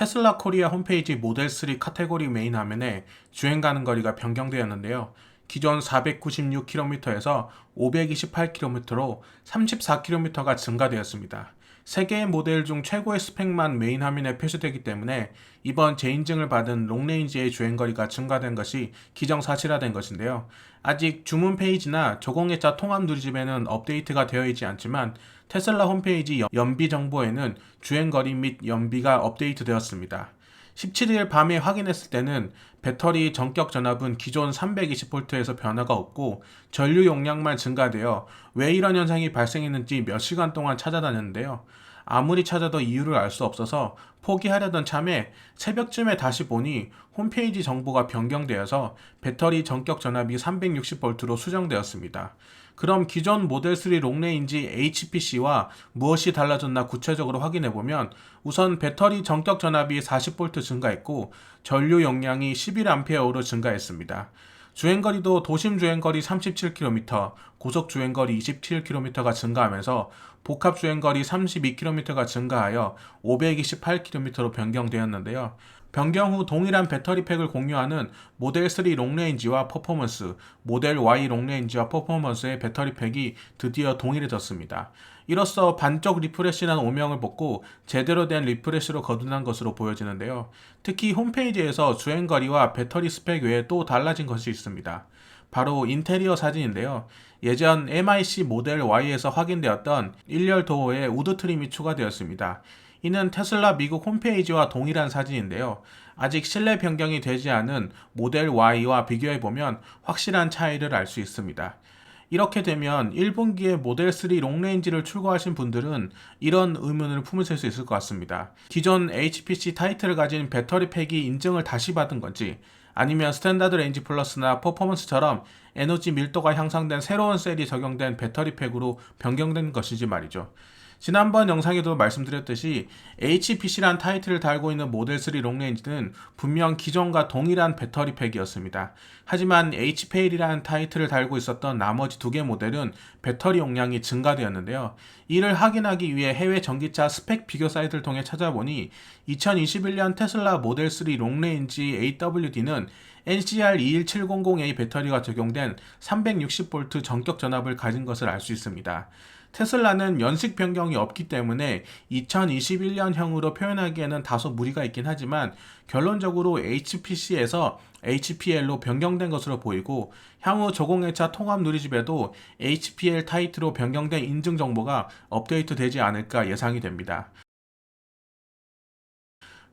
테슬라 코리아 홈페이지 모델 3 카테고리 메인 화면에 주행 가능 거리가 변경되었는데요. 기존 496km에서 528km로 34km가 증가되었습니다. 세 개의 모델 중 최고의 스펙만 메인 화면에 표시되기 때문에 이번 재인증을 받은 롱레인지의 주행거리가 증가된 것이 기정사실화된 것인데요. 아직 주문 페이지나 저공해차 통합 누리집에는 업데이트가 되어 있지 않지만 테슬라 홈페이지 연비 정보에는 주행거리 및 연비가 업데이트되었습니다. 17일 밤에 확인했을 때는 배터리 전격 전압은 기존 320V에서 변화가 없고 전류 용량만 증가되어 왜 이런 현상이 발생했는지 몇 시간 동안 찾아다녔는데요. 아무리 찾아도 이유를 알 수 없어서 포기하려던 참에 새벽쯤에 다시 보니 홈페이지 정보가 변경되어서 배터리 전격 전압이 360V로 수정되었습니다. 그럼 기존 모델 3 롱레인지 HPC와 무엇이 달라졌나 구체적으로 확인해보면 우선 배터리 전격 전압이 40V 증가했고 전류 용량이 11A로 증가했습니다. 주행거리도 도심 주행거리 37km, 고속 주행거리 27km가 증가하면서 복합 주행거리 32km가 증가하여 528km로 변경되었는데요. 변경 후 동일한 배터리팩을 공유하는 모델 3 롱레인지와 퍼포먼스, 모델 Y 롱레인지와 퍼포먼스의 배터리팩이 드디어 동일해졌습니다. 이로써 반쪽 리프레시란 오명을 벗고 제대로 된 리프레시로 거듭난 것으로 보여지는데요. 특히 홈페이지에서 주행거리와 배터리 스펙 외에 또 달라진 것이 있습니다. 바로 인테리어 사진인데요. 예전 MIC 모델 Y에서 확인되었던 1열 도어에 우드 트림이 추가되었습니다. 이는 테슬라 미국 홈페이지와 동일한 사진인데요. 아직 실내 변경이 되지 않은 모델 Y와 비교해보면 확실한 차이를 알 수 있습니다. 이렇게 되면 1분기에 모델 3 롱레인지를 출고하신 분들은 이런 의문을 품으실 수 있을 것 같습니다. 기존 HPC 타이틀을 가진 배터리팩이 인증을 다시 받은 건지 아니면 스탠다드 레인지 플러스나 퍼포먼스처럼 에너지 밀도가 향상된 새로운 셀이 적용된 배터리팩으로 변경된 것인지 말이죠. 지난번 영상에도 말씀드렸듯이 HPC란 타이틀을 달고 있는 모델 3 롱레인지는 분명 기존과 동일한 배터리팩이었습니다. 하지만 HPL이라는 타이틀을 달고 있었던 나머지 두 개 모델은 배터리 용량이 증가되었는데요. 이를 확인하기 위해 해외 전기차 스펙 비교 사이트를 통해 찾아보니 2021년 테슬라 모델 3 롱레인지 AWD는 NCR21700A 배터리가 적용된 360V 전격 전압을 가진 것을 알 수 있습니다. 테슬라는 연식 변경이 없기 때문에 2021년형으로 표현하기에는 다소 무리가 있긴 하지만 결론적으로 HPC에서 HPL로 변경된 것으로 보이고 향후 저공해차 통합 누리집에도 HPL 타이틀로 변경된 인증 정보가 업데이트 되지 않을까 예상이 됩니다.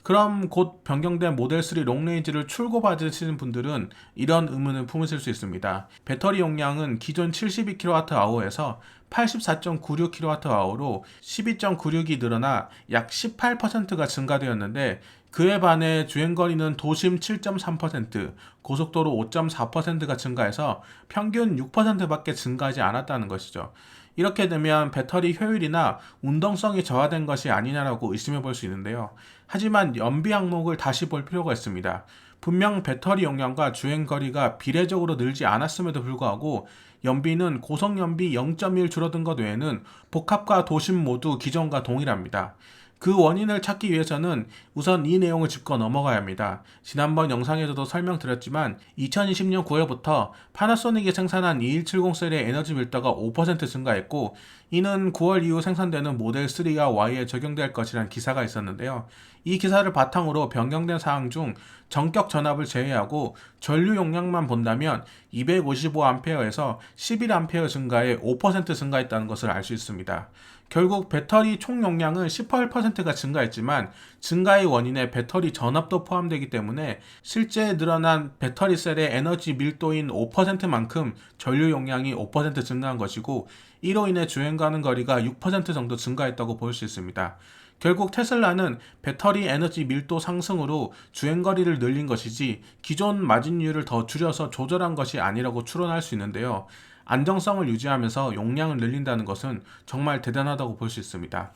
그럼 곧 변경된 모델 3 롱레인지를 출고받으시는 분들은 이런 의문을 품으실 수 있습니다. 배터리 용량은 기존 72kWh에서 84.96kWh로 12.96이 늘어나 약 18%가 증가되었는데 그에 반해 주행거리는 도심 7.3%, 고속도로 5.4%가 증가해서 평균 6%밖에 증가하지 않았다는 것이죠. 이렇게 되면 배터리 효율이나 운동성이 저하된 것이 아니냐라고 의심해 볼 수 있는데요. 하지만 연비 항목을 다시 볼 필요가 있습니다. 분명 배터리 용량과 주행거리가 비례적으로 늘지 않았음에도 불구하고 연비는 고속연비 0.1 줄어든 것 외에는 복합과 도심 모두 기존과 동일합니다. 그 원인을 찾기 위해서는 우선 이 내용을 짚고 넘어가야 합니다. 지난번 영상에서도 설명드렸지만 2020년 9월부터 파나소닉이 생산한 2170 셀의 에너지 밀도가 5% 증가했고 이는 9월 이후 생산되는 모델 3와 Y에 적용될 것이라는 기사가 있었는데요. 이 기사를 바탕으로 변경된 사항 중 전격 전압을 제외하고 전류 용량만 본다면 255A에서 11A 증가에 5% 증가했다는 것을 알 수 있습니다. 결국 배터리 총 용량은 18%가 증가했지만 증가의 원인에 배터리 전압도 포함되기 때문에 실제 늘어난 배터리 셀의 에너지 밀도인 5%만큼 전류 용량이 5% 증가한 것이고 이로 인해 주행 가능 거리가 6% 정도 증가했다고 볼 수 있습니다. 결국 테슬라는 배터리 에너지 밀도 상승으로 주행거리를 늘린 것이지 기존 마진율을 더 줄여서 조절한 것이 아니라고 추론할 수 있는데요. 안정성을 유지하면서 용량을 늘린다는 것은 정말 대단하다고 볼 수 있습니다.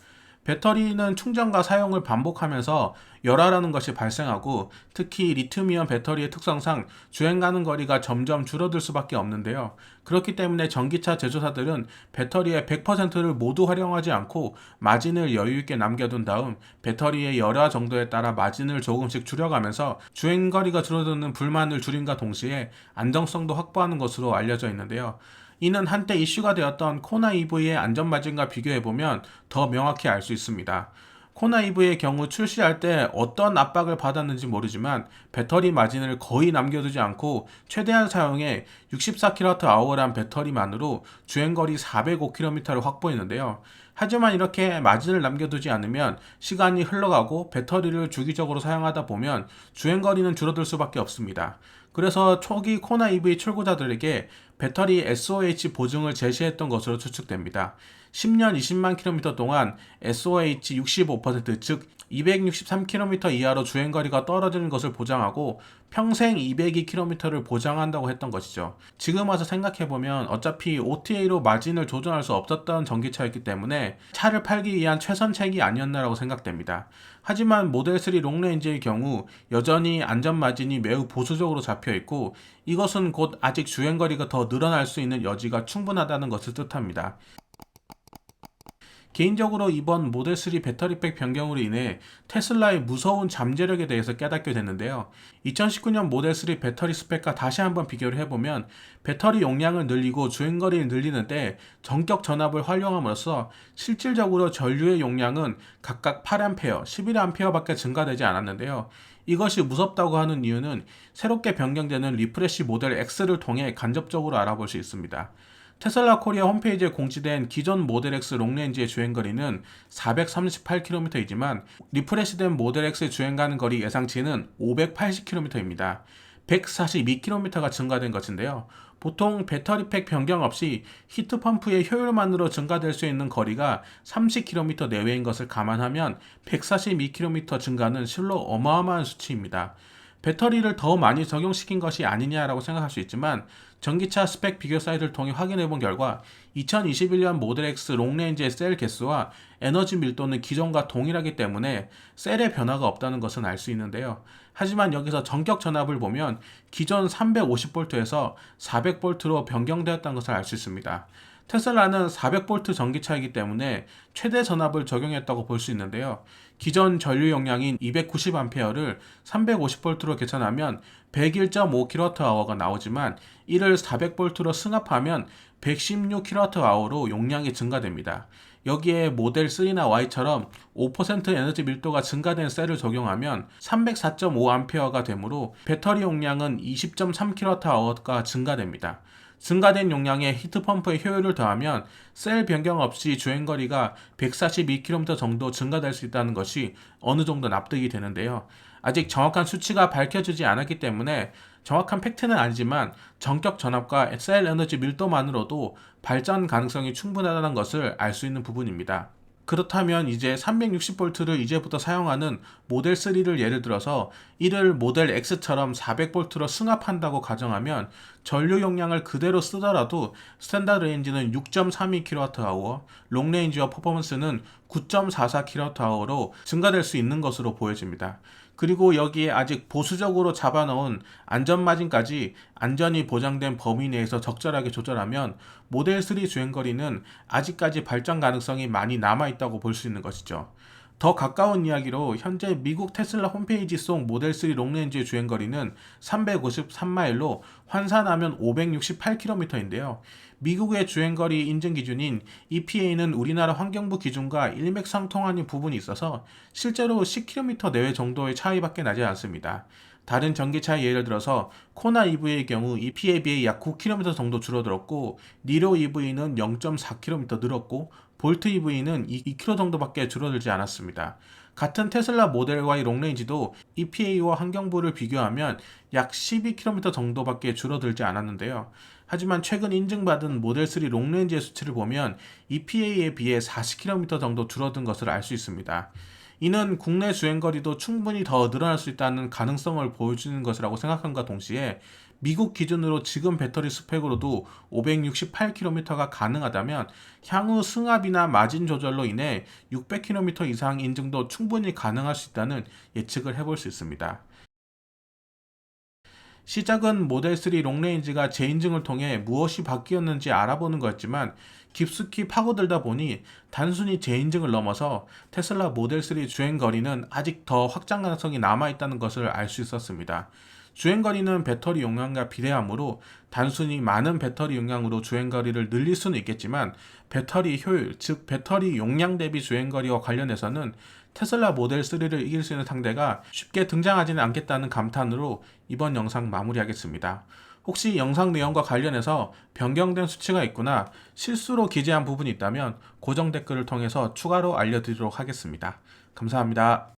배터리는 충전과 사용을 반복하면서 열화라는 것이 발생하고, 특히 리튬이온 배터리의 특성상 주행 가는 거리가 점점 줄어들 수밖에 없는데요. 그렇기 때문에 전기차 제조사들은 배터리의 100%를 모두 활용하지 않고 마진을 여유 있게 남겨둔 다음 배터리의 열화 정도에 따라 마진을 조금씩 줄여가면서 주행 거리가 줄어드는 불만을 줄임과 동시에 안정성도 확보하는 것으로 알려져 있는데요. 이는 한때 이슈가 되었던 코나 EV의 안전마진과 비교해보면 더 명확히 알 수 있습니다. 코나 EV의 경우 출시할 때 어떤 압박을 받았는지 모르지만 배터리 마진을 거의 남겨두지 않고 최대한 사용해 64kWh란 배터리만으로 주행거리 405km를 확보했는데요. 하지만 이렇게 마진을 남겨두지 않으면 시간이 흘러가고 배터리를 주기적으로 사용하다 보면 주행거리는 줄어들 수밖에 없습니다. 그래서 초기 코나 EV 출고자들에게 배터리 SOH 보증을 제시했던 것으로 추측됩니다. 10년 20만 킬로미터 동안 SOH 65%, 즉 263km 이하로 주행거리가 떨어지는 것을 보장하고 평생 202km를 보장한다고 했던 것이죠. 지금 와서 생각해보면 어차피 OTA로 마진을 조정할 수 없었던 전기차였기 때문에 차를 팔기 위한 최선책이 아니었나라고 생각됩니다. 하지만 모델3 롱레인지의 경우 여전히 안전 마진이 매우 보수적으로 잡혀있고, 이것은 곧 아직 주행거리가 더 늘어날 수 있는 여지가 충분하다는 것을 뜻합니다. 개인적으로 이번 모델3 배터리팩 변경으로 인해 테슬라의 무서운 잠재력에 대해서 깨닫게 됐는데요. 2019년 모델3 배터리 스펙과 다시 한번 비교를 해보면 배터리 용량을 늘리고 주행거리를 늘리는데 전격 전압을 활용함으로써 실질적으로 전류의 용량은 각각 8A, 11A밖에 증가되지 않았는데요. 이것이 무섭다고 하는 이유는 새롭게 변경되는 리프레시 모델 X를 통해 간접적으로 알아볼 수 있습니다. 테슬라 코리아 홈페이지에 공지된 기존 모델 X 롱레인지의 주행거리는 438km이지만 리프레시된 모델 X의 주행가는 거리 예상치는 580km입니다. 142km가 증가된 것인데요. 보통 배터리팩 변경 없이 히트펌프의 효율만으로 증가될 수 있는 거리가 30km 내외인 것을 감안하면 142km 증가는 실로 어마어마한 수치입니다. 배터리를 더 많이 적용시킨 것이 아니냐라고 생각할 수 있지만, 전기차 스펙 비교 사이트를 통해 확인해 본 결과 2021년 모델 X 롱레인지의 셀 개수와 에너지 밀도는 기존과 동일하기 때문에 셀의 변화가 없다는 것은 알 수 있는데요. 하지만 여기서 전격 전압을 보면 기존 350V에서 400V로 변경되었다는 것을 알 수 있습니다. 테슬라는 400V 전기차이기 때문에 최대 전압을 적용했다고 볼 수 있는데요. 기존 전류 용량인 290A를 350V로 계산하면 101.5kWh가 나오지만 이를 400V로 승합하면 116kWh로 용량이 증가됩니다. 여기에 모델 3나 Y처럼 5% 에너지 밀도가 증가된 셀을 적용하면 304.5A가 되므로 배터리 용량은 20.3kWh가 증가됩니다. 증가된 용량의 히트펌프의 효율을 더하면 셀 변경 없이 주행거리가 142km 정도 증가될 수 있다는 것이 어느 정도 납득이 되는데요. 아직 정확한 수치가 밝혀지지 않았기 때문에 정확한 팩트는 아니지만 전격 전압과 셀 에너지 밀도만으로도 발전 가능성이 충분하다는 것을 알 수 있는 부분입니다. 그렇다면 이제 360V를 이제부터 사용하는 모델 3를 예를 들어서 이를 모델 X처럼 400V로 승합한다고 가정하면 전류 용량을 그대로 쓰더라도 스탠다드 레인지는 6.32kWh, 롱레인지와 퍼포먼스는 9.44kWh로 증가될 수 있는 것으로 보여집니다. 그리고 여기에 아직 보수적으로 잡아놓은 안전마진까지 안전이 보장된 범위 내에서 적절하게 조절하면 모델 3 주행거리는 아직까지 발전 가능성이 많이 남아있다고 볼 수 있는 것이죠. 더 가까운 이야기로 현재 미국 테슬라 홈페이지 속 모델 3 롱레인지의 주행거리는 353마일로 환산하면 568km인데요. 미국의 주행거리 인증 기준인 EPA는 우리나라 환경부 기준과 일맥상통하는 부분이 있어서 실제로 10km 내외 정도의 차이밖에 나지 않습니다. 다른 전기차의 예를 들어서 코나 EV의 경우 EPA에 비해 약 9km 정도 줄어들었고, 니로 EV는 0.4km 늘었고, 볼트 EV는 2km 정도밖에 줄어들지 않았습니다. 같은 테슬라 모델 Y 롱레인지도 EPA와 환경부를 비교하면 약 12km 정도밖에 줄어들지 않았는데요. 하지만 최근 인증받은 모델 3 롱레인지의 수치를 보면 EPA에 비해 40km 정도 줄어든 것을 알 수 있습니다. 이는 국내 주행거리도 충분히 더 늘어날 수 있다는 가능성을 보여주는 것이라고 생각함과 동시에 미국 기준으로 지금 배터리 스펙으로도 568km가 가능하다면 향후 승합이나 마진 조절로 인해 600km 이상 인증도 충분히 가능할 수 있다는 예측을 해볼 수 있습니다. 시작은 모델 3 롱레인지가 재인증을 통해 무엇이 바뀌었는지 알아보는 거였지만 깊숙이 파고들다 보니 단순히 재인증을 넘어서 테슬라 모델 3 주행거리는 아직 더 확장 가능성이 남아있다는 것을 알 수 있었습니다. 주행거리는 배터리 용량과 비례하므로 단순히 많은 배터리 용량으로 주행거리를 늘릴 수는 있겠지만 배터리 효율, 즉 배터리 용량 대비 주행거리와 관련해서는 테슬라 모델 3를 이길 수 있는 상대가 쉽게 등장하지는 않겠다는 감탄으로 이번 영상 마무리하겠습니다. 혹시 영상 내용과 관련해서 변경된 수치가 있거나 실수로 기재한 부분이 있다면 고정 댓글을 통해서 추가로 알려드리도록 하겠습니다. 감사합니다.